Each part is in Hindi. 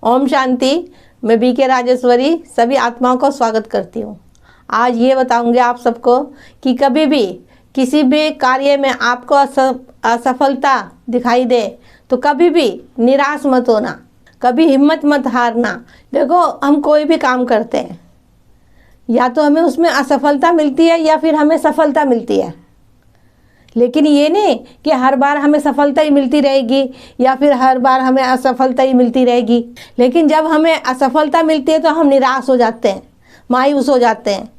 ओम शांति। मैं बीके राजेश्वरी सभी आत्माओं को स्वागत करती हूँ। आज ये बताऊंगी आप सबको कि कभी भी किसी भी कार्य में आपको असफलता दिखाई दे तो कभी भी निराश मत होना, कभी हिम्मत मत हारना। देखो, हम कोई भी काम करते हैं, या तो हमें उसमें असफलता मिलती है या फिर हमें सफलता मिलती है, लेकिन ये नहीं कि हर बार हमें सफलता ही मिलती रहेगी या फिर हर बार हमें असफलता ही मिलती रहेगी। लेकिन जब हमें असफलता मिलती है तो हम निराश हो जाते हैं, मायूस हो जाते हैं,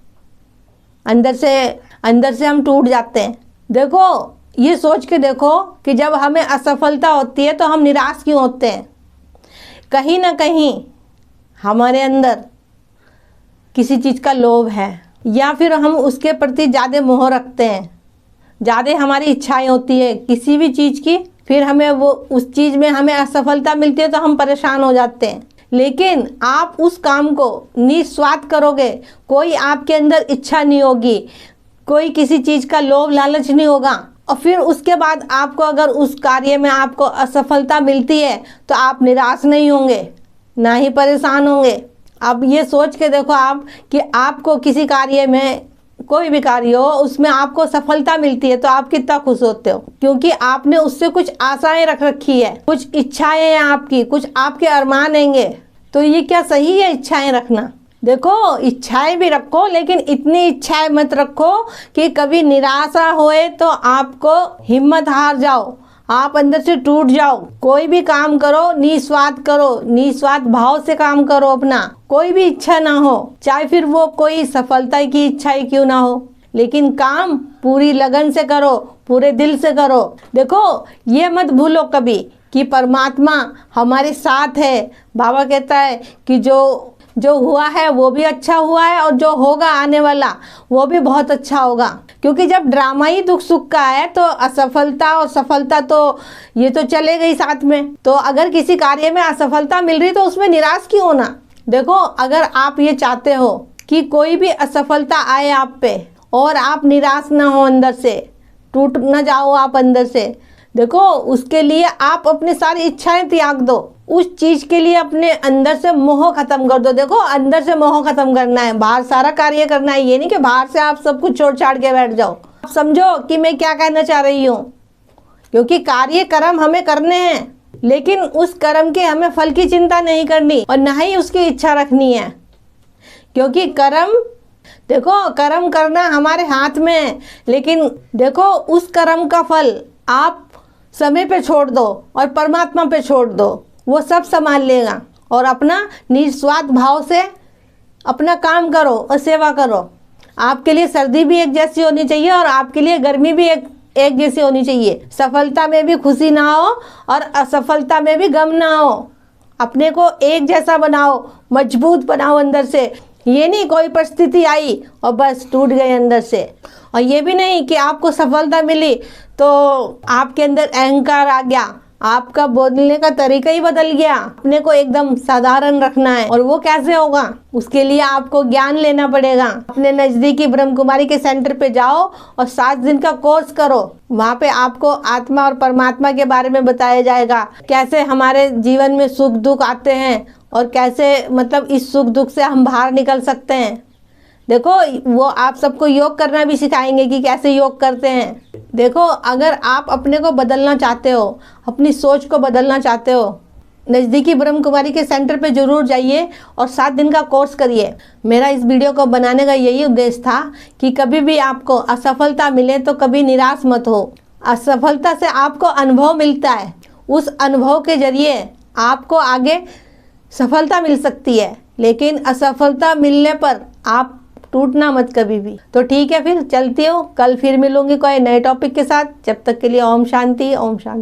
अंदर से हम टूट जाते हैं। देखो, ये सोच के देखो कि जब हमें असफलता होती है तो हम निराश क्यों होते हैं। कहीं ना कहीं हमारे अंदर किसी चीज़ का लोभ है या फिर हम उसके प्रति ज़्यादा मोह रखते हैं, ज़्यादा हमारी इच्छाएं होती है किसी भी चीज़ की, फिर हमें वो उस चीज़ में हमें असफलता मिलती है तो हम परेशान हो जाते हैं। लेकिन आप उस काम को निस्वार्थ करोगे, कोई आपके अंदर इच्छा नहीं होगी, कोई किसी चीज़ का लोभ लालच नहीं होगा, और फिर उसके बाद आपको अगर उस कार्य में आपको असफलता मिलती है तो आप निराश नहीं होंगे, ना ही परेशान होंगे। अब ये सोच के देखो आप कि आपको किसी कार्य में, कोई भी कार्य हो, उसमें आपको सफलता मिलती है तो आप कितना खुश होते हो, क्योंकि आपने उससे कुछ आशाएं रख रखी है, कुछ इच्छाएं हैं आपकी, कुछ आपके अरमान हैंगे। तो ये क्या सही है इच्छाएं रखना? देखो, इच्छाएं भी रखो, लेकिन इतनी इच्छाएं मत रखो कि कभी निराशा होए तो आपको हिम्मत हार जाओ, आप अंदर से टूट जाओ। कोई भी काम करो निस्वार्थ करो, निस्वार्थ भाव से काम करो अपना, कोई भी इच्छा ना हो, चाहे फिर वो कोई सफलता की इच्छा ही क्यों ना हो, लेकिन काम पूरी लगन से करो, पूरे दिल से करो। देखो, ये मत भूलो कभी कि परमात्मा हमारे साथ है। बाबा कहता है कि जो हुआ है वो भी अच्छा हुआ है और जो होगा आने वाला वो भी बहुत अच्छा होगा, क्योंकि जब ड्रामा ही दुख सुख का है तो असफलता और सफलता तो ये तो चले गई साथ में। तो अगर किसी कार्य में असफलता मिल रही तो उसमें निराश क्यों होना। देखो, अगर आप ये चाहते हो कि कोई भी असफलता आए आप पे और आप निराश ना हो, अंदर से टूट ना जाओ आप अंदर से, देखो उसके लिए आप अपनी सारी इच्छाएं त्याग दो, उस चीज के लिए अपने अंदर से मोह खत्म कर दो। देखो, अंदर से मोह खत्म करना है, बाहर सारा कार्य करना है। ये नहीं कि बाहर से आप सब कुछ छोड़ छाड़ के बैठ जाओ। आप समझो कि मैं क्या कहना चाह रही हूँ, क्योंकि कार्य कर्म हमें करने हैं, लेकिन उस कर्म के हमें फल की चिंता नहीं करनी और ना ही उसकी इच्छा रखनी है, क्योंकि कर्म, देखो कर्म करना हमारे हाथ में है, लेकिन देखो उस कर्म का फल आप समय पे छोड़ दो और परमात्मा पे छोड़ दो, वो सब संभाल लेगा। और अपना निस्वार्थ भाव से अपना काम करो और सेवा करो। आपके लिए सर्दी भी एक जैसी होनी चाहिए और आपके लिए गर्मी भी एक जैसी होनी चाहिए। सफलता में भी खुशी ना हो और असफलता में भी गम ना हो। अपने को एक जैसा बनाओ, मजबूत बनाओ अंदर से। ये नहीं कोई परिस्थिति आई और बस टूट गए अंदर से। और ये भी नहीं कि आपको सफलता मिली तो आपके अंदर अहंकार आ गया, आपका बोलने का तरीका ही बदल गया। अपने को एकदम साधारण रखना है, और वो कैसे होगा? उसके लिए आपको ज्ञान लेना पड़ेगा। अपने नज़दीकी ब्रह्म कुमारी के सेंटर पे जाओ और 7 दिन का कोर्स करो। वहाँ पे आपको आत्मा और परमात्मा के बारे में बताया जाएगा, कैसे हमारे जीवन में सुख दुख आते हैं और कैसे मतलब इस सुख दुख से हम बाहर निकल सकते हैं। देखो, वो आप सबको योग करना भी सिखाएंगे कि कैसे योग करते हैं। देखो, अगर आप अपने को बदलना चाहते हो, अपनी सोच को बदलना चाहते हो, नज़दीकी ब्रह्म कुमारी के सेंटर पे ज़रूर जाइए और 7 दिन का कोर्स करिए। मेरा इस वीडियो को बनाने का यही उद्देश्य था कि कभी भी आपको असफलता मिले तो कभी निराश मत हो। असफलता से आपको अनुभव मिलता है, उस अनुभव के जरिए आपको आगे सफलता मिल सकती है, लेकिन असफलता मिलने पर आप टूटना मत कभी भी। तो ठीक है, फिर चलती हूँ, कल फिर मिलूंगी कोई नए टॉपिक के साथ। जब तक के लिए ओम शांति, ओम शांति।